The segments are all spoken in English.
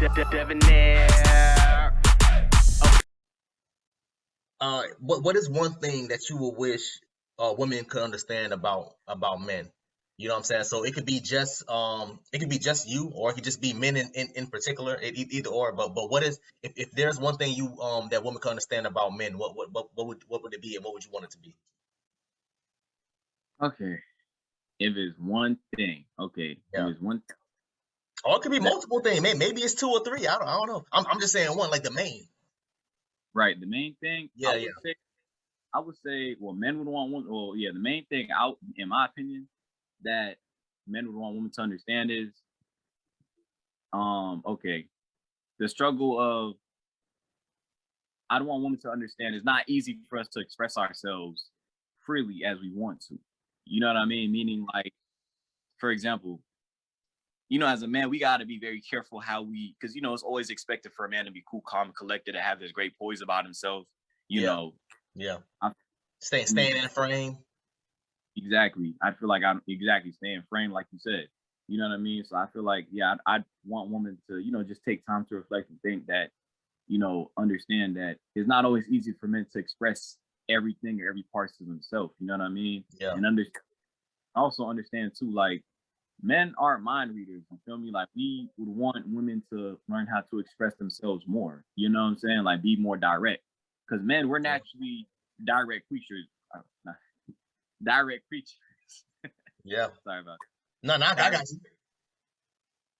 Debonair. What is one thing that you would wish women could understand about men? You know what I'm saying? So it could be just you, or it could just be men in particular, either or. But what is, if there's one thing you that women can understand about men, what would it be, and what would you want it to be? Okay. If it's one thing, okay. Yeah. If it's one thing. Or it could be multiple things. Maybe it's two or three. I don't know. I'm just saying one, like the main. Right. The main thing, Yeah, I would say, well, men would want one. Well, yeah, the main thing out, in my opinion, that men would want women to understand is, okay, the struggle of, I don't want women to understand it's not easy for us to express ourselves freely as we want to. You know what I mean? Meaning, like, for example, you know, as a man, we got to be very careful how we, because, you know, it's always expected for a man to be cool, calm, and collected, to have this great poise about himself. You know, yeah. Staying in frame. Exactly. I feel like I'm exactly staying frame, like you said. You know what I mean? So I feel like, yeah, I'd want women to, you know, just take time to reflect and think that, you know, understand that it's not always easy for men to express everything or every parts of themselves. You know what I mean? Yeah. And also understand too, like, men aren't mind readers. You feel me? Like, we would want women to learn how to express themselves more. You know what I'm saying? Like, be more direct. Because men, we're naturally direct creatures. Direct creatures. Yeah. Sorry about that. No, I got you.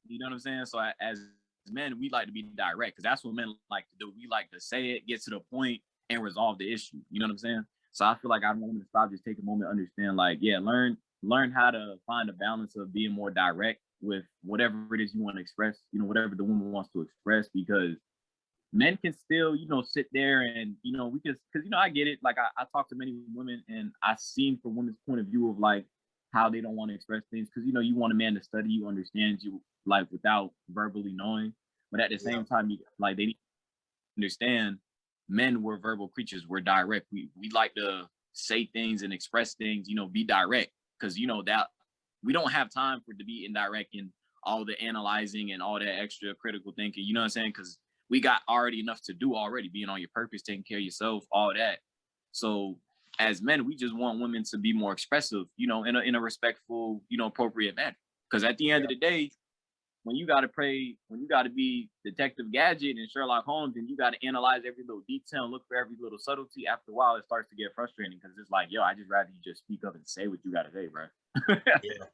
You know what I'm saying? So as men, we like to be direct, because that's what men like to do. We like to say it, get to the point, and resolve the issue. You know what I'm saying? So I feel like I want women to stop, just take a moment to understand, like, yeah, learn how to find a balance of being more direct with whatever it is you want to express, you know, whatever the woman wants to express, because men can still, you know, sit there and, you know, we just, because, you know, I get it. Like, I talk to many women, and I've seen from women's point of view of, like, how they don't want to express things, because, you know, you want a man to study you, understand you, like, without verbally knowing. But at the same time, like, they need to understand men, we're verbal creatures. We're direct. We like to say things and express things, you know, be direct, because, you know, that we don't have time for to be indirect and all the analyzing and all that extra critical thinking. You know what I'm saying? Because we got already enough to do already, being on your purpose, taking care of yourself, all that. So as men, we just want women to be more expressive, you know, in a respectful, you know, appropriate manner. Because at the end of the day, when you got to be Detective Gadget and Sherlock Holmes, and you got to analyze every little detail and look for every little subtlety, after a while, it starts to get frustrating, because it's like, yo, I just rather you just speak up and say what you got to say, bro. Yeah.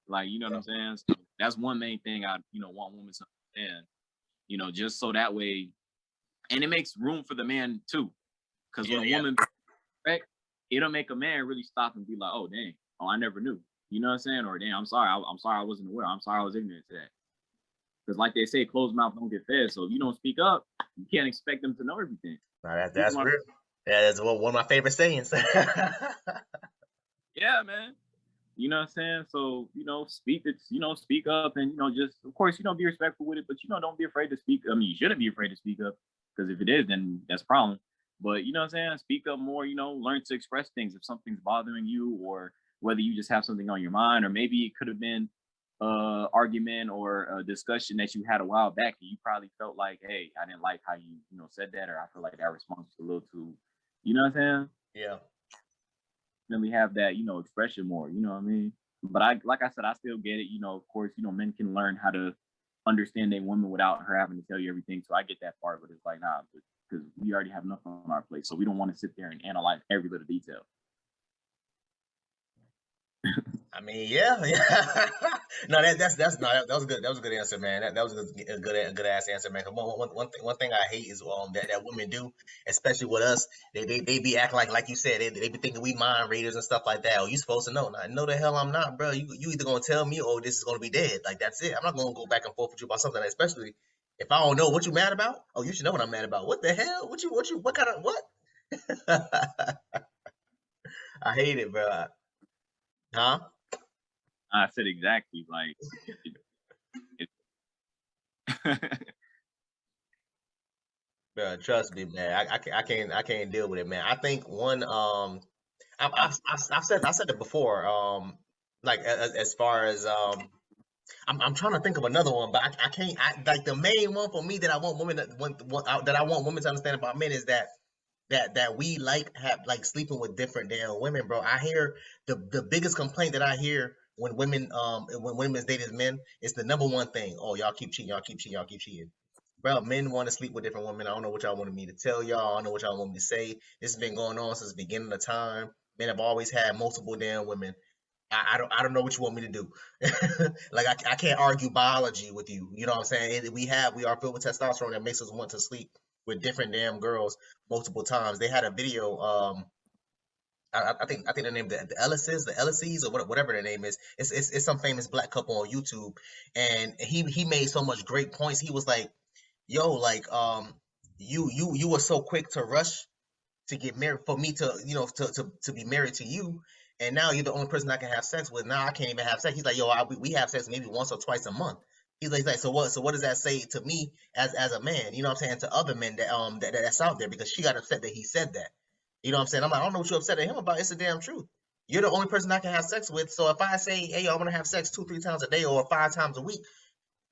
Like, you know what I'm saying? So that's one main thing I, you know, want women to understand, you know, just so that way, and it makes room for the man too. Because when a woman, right, it'll make a man really stop and be like, oh, dang, oh, I never knew. You know what I'm saying? Or, damn, I'm sorry I wasn't aware. I'm sorry I was ignorant to that. Because like they say, closed mouth don't get fed. So if you don't speak up, you can't expect them to know everything. No, that's real. Yeah, that's one of my favorite sayings. Yeah, man. You know what I'm saying? So, you know, speak up, and, you know, just, of course, you know, be respectful with it, but, you know, don't be afraid to speak. I mean, you shouldn't be afraid to speak up, because if it is, then that's a problem. But, you know what I'm saying? Speak up more, you know, learn to express things if something's bothering you, or whether you just have something on your mind, or maybe it could have been argument or a discussion that you had a while back, and you probably felt like, hey, I didn't like how you know, said that, or I feel like that response was a little too, you know what I'm saying? Yeah. Really have that, you know, expression more, you know what I mean? But like I said, I still get it, you know, of course, you know, men can learn how to understand a woman without her having to tell you everything. So I get that part, but it's like, nah, because we already have enough on our plate. So we don't want to sit there and analyze every little detail. I mean, yeah. No, that was good. That was a good answer, man. That was a good ass answer, man. One thing I hate is that women do, especially with us. They be acting like you said, they be thinking we mind readers and stuff like that. Oh, you supposed to know? No, the hell I'm not, bro. You either gonna tell me, or this is gonna be dead. Like, that's it. I'm not gonna go back and forth with you about something, especially if I don't know what you mad about. Oh, you should know what I'm mad about. What the hell? What kind of what? I hate it, bro. Huh? I said exactly, like, Bro, trust me, man. I can't deal with it, man. I think one I've said it before. Like, as far as I'm trying to think of another one, but I can't. Like the main one for me that I want women that I want women to understand about men is that we have like sleeping with different damn women, bro. I hear the biggest complaint that I hear when women date men is the number one thing. Oh, y'all keep cheating, y'all keep cheating, y'all keep cheating. Bro, men want to sleep with different women. I don't know what y'all wanted me to tell y'all. I don't know what y'all want me to say. This has been going on since the beginning of time. Men have always had multiple damn women. I don't know what you want me to do. Like I can't argue biology with you. You know what I'm saying? We are filled with testosterone that makes us want to sleep with different damn girls multiple times. They had a video. I think the name the Ellises or whatever their name is. It's some famous black couple on YouTube, and he made so much great points. He was like, "Yo, like you were so quick to rush to get married for me to to be married to you, and now you're the only person I can have sex with. Now I can't even have sex." He's like, "Yo, we have sex maybe once or twice a month." He's like, so what does that say to me as a man? You know what I'm saying? To other men that's out there, because she got upset that he said that. You know what I'm saying? I'm like, I don't know what you're upset at him about. It's the damn truth. You're the only person I can have sex with. So if I say, hey, yo, I'm gonna have sex 2-3 times a day or 5 times a week,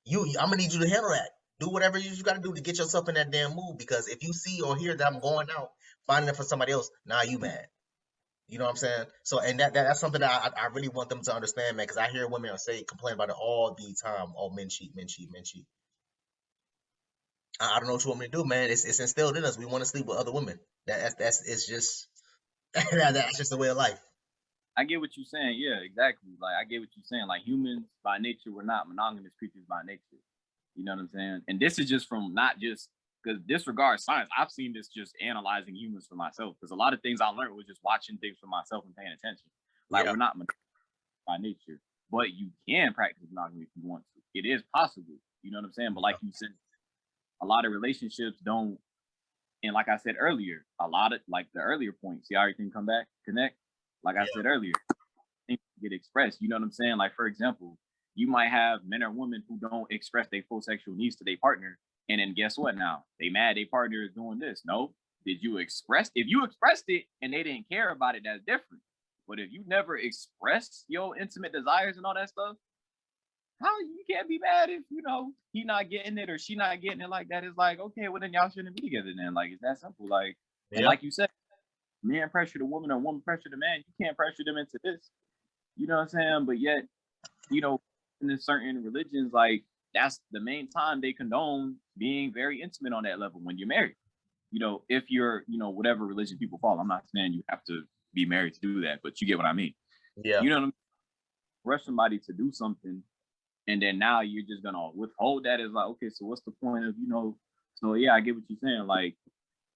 I'm gonna need you to handle that. Do whatever you got to do to get yourself in that damn mood. Because if you see or hear that I'm going out finding it for somebody else, now you mad. You know what I'm saying? So, and that's something that I really want them to understand, man. Because I hear women say complain about it all the time. Oh, men cheat, men cheat, men cheat. I don't know what you want me to do, man. It's instilled in us. We want to sleep with other women. That's it's just that's just the way of life. I get what you're saying. Yeah, exactly. Like I get what you're saying. Like humans by nature, we're not monogamous creatures by nature. You know what I'm saying? And this is just from not just because disregard science. I've seen this just analyzing humans for myself. Because a lot of things I learned was just watching things for myself and paying attention. Like Yeah. we're not by nature, but you can practice monogamy if you want to. It is possible. You know what I'm saying? But like you said, a lot of relationships don't. And like I said earlier, a lot of like the earlier points, see how everything come back, connect. Like I said earlier, things get expressed. You know what I'm saying? Like for example, you might have men or women who don't express their full sexual needs to their partner, and then guess what? Now they mad their partner is doing this. No, did you express? If you expressed it and they didn't care about it, that's different. But if you never expressed your intimate desires and all that stuff, how you can't be mad if he not getting it or she not getting it like that. It's like, okay, well then y'all shouldn't be together then. Like it's that simple. Like, and Yeah. like you said, man pressure the woman or woman pressure the man. You can't pressure them into this. You know what I'm saying? But yet, in the certain religions, like that's the main time they condone being very intimate on that level when you're married. If you're, whatever religion people follow. I'm not saying you have to be married to do that, but you get what I mean. Yeah. You know what I mean? Rush somebody to do something, and then now you're just gonna withhold that. Is like, okay, so what's the point of so yeah, I get what you're saying. Like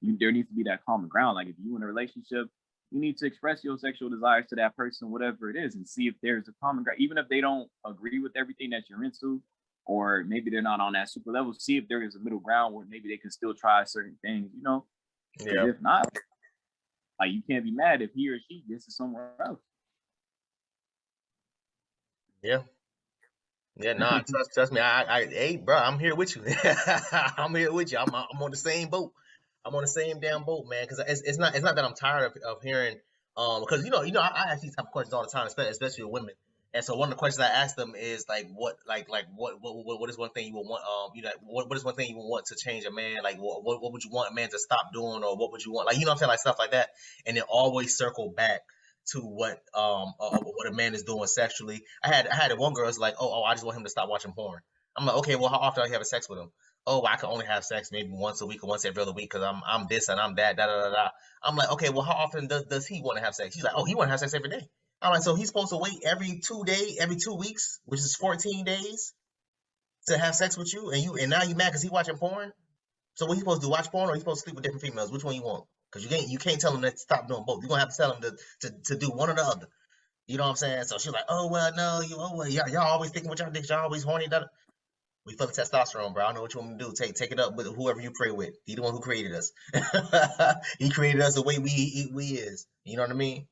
there needs to be that common ground. Like if you in a relationship, you need to express your sexual desires to that person, whatever it is, and see if there's a common ground. Even if they don't agree with everything that you're into, or maybe they're not on that super level, see if there is a middle ground where maybe they can still try certain things, Yeah. if not, like you can't be mad if he or she gets it somewhere else. Yeah. Yeah, nah, trust me. Hey, bro, I'm here with you. I'm here with you. I'm on the same boat. I'm on the same damn boat, man. Because it's not that I'm tired of hearing, because I ask these type of questions all the time, especially with women. And so one of the questions I ask them is like, what is one thing you would want, what is one thing you would want to change a man? Like, what would you want a man to stop doing, or what would you want, like, what I'm saying, like stuff like that, and then always circle back to what a man is doing sexually. I had one girl is like, oh, I just want him to stop watching porn. I'm like, okay, well, how often are you having sex with him? Oh, I can only have sex maybe once a week or once every other week because I'm this and I'm that, da da da da. I'm like, okay, well, how often does he want to have sex? She's like, oh, he want to have sex every day. I'm like, so he's supposed to wait every 2 weeks, which is 14 days, to have sex with you, and now you mad because he watching porn? So what he supposed to do? Watch porn, or he supposed to sleep with different females? Which one you want? Because you can't tell him to stop doing both. You're gonna have to tell him to do one or the other. You know what I'm saying? So she's like, oh well, no, y'all always thinking with y'all dicks, y'all always horny. We full of testosterone, bro. I don't know what you want me to do. Take it up with whoever you pray with. He the one who created us. He created us the way we is. You know what I mean?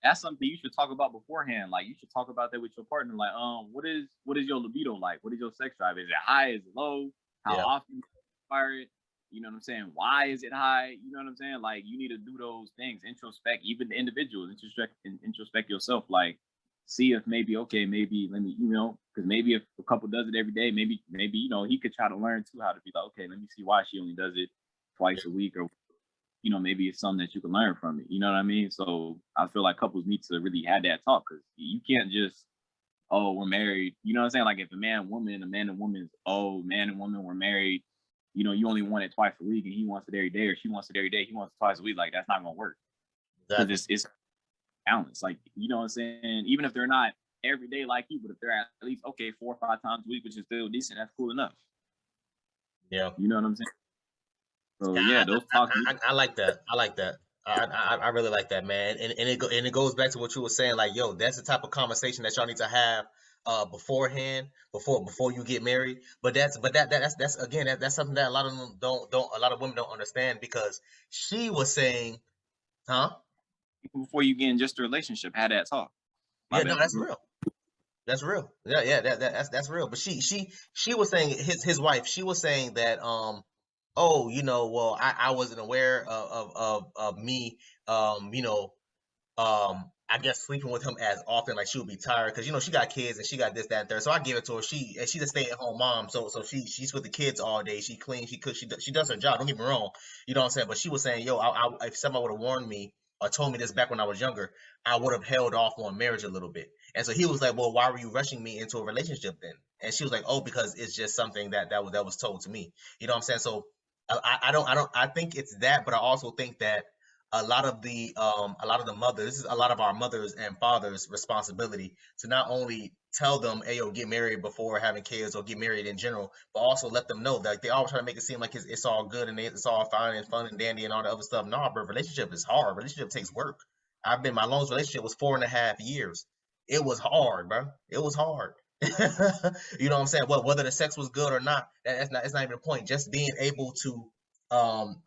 That's something you should talk about beforehand. Like you should talk about that with your partner. Like, what is your libido like? What is your sex drive? Is it high? Is it low? How Yeah. often you fire it? You know what I'm saying? Why is it high? You know what I'm saying? Like you need to do those things, introspect, even the individuals, introspect yourself. Like see if maybe, okay, maybe let me, because maybe if a couple does it every day, maybe, he could try to learn too how to be like, okay, let me see why she only does it twice a week, or maybe it's something that you can learn from it. You know what I mean? So I feel like couples need to really have that talk, because you can't just, oh, we're married. You know what I'm saying? Like if a man and woman is, oh, man and woman were married, you only want it twice a week and he wants it every day, or she wants it every day, he wants it twice a week. Like that's not gonna work, because Exactly. it's balance. Like, you know what I'm saying? Even if they're not every day like you, but if they're at least, okay, 4 or 5 times a week, which is still decent, that's cool enough. Yeah. You know what I'm saying? So I, yeah, those talks. I like that. I like that. I really like that, man. And it goes back to what you were saying. Like, yo, that's the type of conversation that y'all need to have beforehand, before you get married. But that's again, that's something that a lot of them don't a lot of women don't understand, because she was saying, huh? Before you get in just a relationship, have that talk. My Yeah, no, bad. that's real. That's real. Yeah, that's real. But she was saying, his wife, she was saying that oh, well, I wasn't aware of me, I guess sleeping with him as often. Like, she would be tired because she got kids and she got this, that, and third. So I give it to her. She's a stay at home mom, so she's with the kids all day. She cleans, she cooks, she does her job. Don't get me wrong, you know what I'm saying. But she was saying, yo, if somebody would have warned me or told me this back when I was younger, I would have held off on marriage a little bit. And so he was like, well, why were you rushing me into a relationship then? And she was like, oh, because it's just something that was told to me. You know what I'm saying? So I think it's that, but I also think that a lot of the mothers, this is a lot of our mothers and fathers' responsibility to not only tell them, hey, yo, get married before having kids, or get married in general, but also let them know that they always try to make it seem like it's all good and it's all fine and fun and dandy and all the other stuff. No, but relationship is hard. Relationship takes work. My longest relationship was 4.5 years. It was hard, bro. It was hard. You know what I'm saying? Whether the sex was good or not, it's not even the point. Just being able to, um,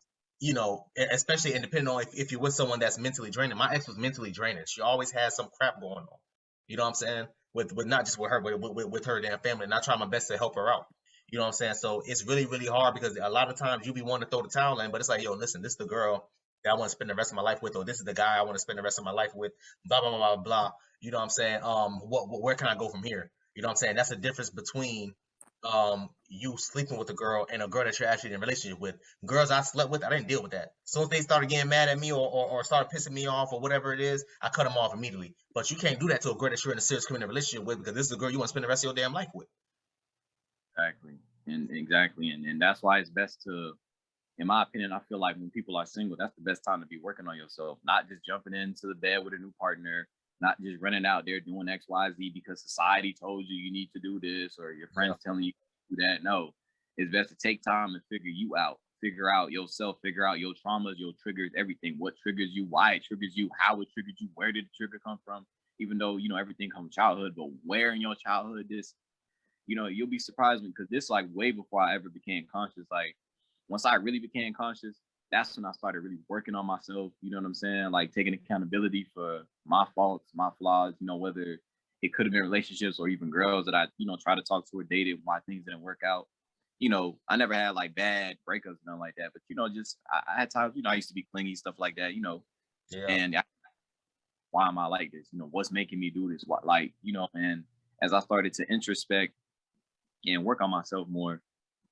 especially, and depending on if you're with someone that's mentally draining. My ex was mentally draining. She always had some crap going on. You know what I'm saying? With not just with her, but with her damn family. And I try my best to help her out. You know what I'm saying? So it's really, really hard, because a lot of times you be wanting to throw the towel in, but it's like, yo, listen, this is the girl that I want to spend the rest of my life with, or this is the guy I want to spend the rest of my life with, blah, blah, blah, blah, blah. You know what I'm saying? Where can I go from here? You know what I'm saying? That's the difference between you sleeping with a girl and a girl that you're actually in a relationship with. Girls I slept with, I didn't deal with that. So if they started getting mad at me, or started pissing me off, or whatever it is, I cut them off immediately. But you can't do that to a girl that you're in a serious committed relationship with, because this is a girl you want to spend the rest of your damn life with. Exactly. And exactly. And that's why it's best to, in my opinion, I feel like when people are single, that's the best time to be working on yourself, not just jumping into the bed with a new partner, not just running out there doing X, Y, Z because society told you need to do this, or your Yeah. friends telling you to do that. No, it's best to take time and figure out yourself, figure out your traumas, your triggers, everything. What triggers you, why it triggers you, how it triggered you, where did the trigger come from? Even though, everything comes from childhood, but where in your childhood this, you'll be surprised because this like way before I ever became conscious. Like once I really became conscious, that's when I started really working on myself. You know what I'm saying? Like taking accountability for my faults, my flaws, whether it could have been relationships or even girls that I, try to talk to or dated why things didn't work out. I never had like bad breakups, nothing like that. But, just I had times, I used to be clingy, stuff like that, Yeah. and why am I like this? What's making me do this? What, like, and as I started to introspect and work on myself more,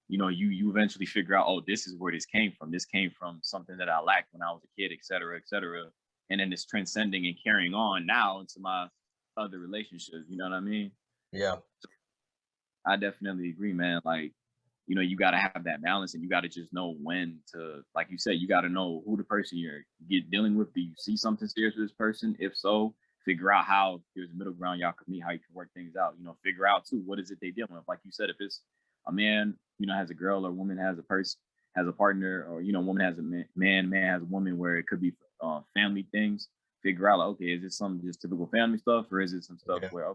you eventually figure out, oh, this is where this came from. This came from something that I lacked when I was a kid, et cetera, et cetera. And then it's transcending and carrying on now into my other relationships. You know what I mean? Yeah. So I definitely agree, man. Like, you got to have that balance, and you got to just know when to, like you said, you got to know who the person you're dealing with. Do you see something serious with this person? If so, figure out how there's a middle ground y'all can meet, how you can work things out. Figure out too, what is it they dealing with? Like you said, if it's a man, has a girl, or a woman has a person, has a partner, or woman has a man has a woman, where it could be family things. Figure out, like, okay, is this some just typical family stuff, or is it some stuff Yeah. where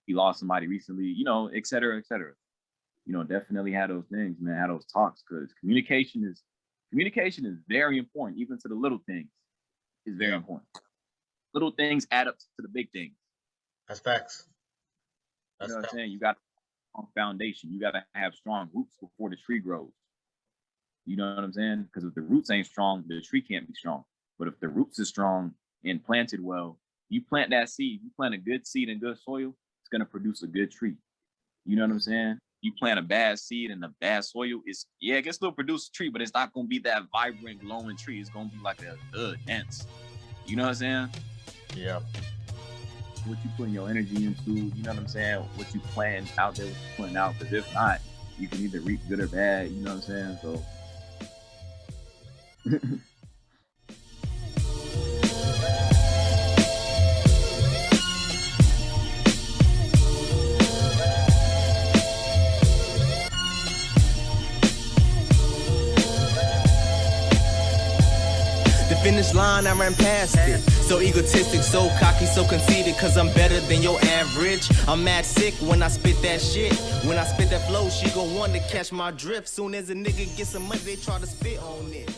he lost somebody recently, et cetera, et cetera. Definitely have those things, man, have those talks, because communication is very important, even to the little things. Is very Yeah. important. Little things add up to the big things. That's facts. You That's know what I'm facts. saying? You got a foundation. You got to have strong roots before the tree grows. You know what I'm saying? Because if the roots ain't strong, the tree can't be strong. But if the roots are strong and planted well, You plant that seed, you plant a good seed in good soil, it's gonna produce a good tree. You know what I'm saying? You plant a bad seed in a bad soil, it can still produce a tree, but it's not gonna be that vibrant, glowing tree. It's gonna be like a dense. You know what I'm saying? Yeah. What you putting your energy into, you know what I'm saying? What you plan out there, what you putting out. Because if not, you can either reap good or bad. You know what I'm saying? So. Finish line, I ran past it. So egotistic, so cocky, so conceited, cause I'm better than your average. I'm mad sick when I spit that shit. When I spit that flow, she gon' want to catch my drift. Soon as a nigga get some money, they try to spit on it.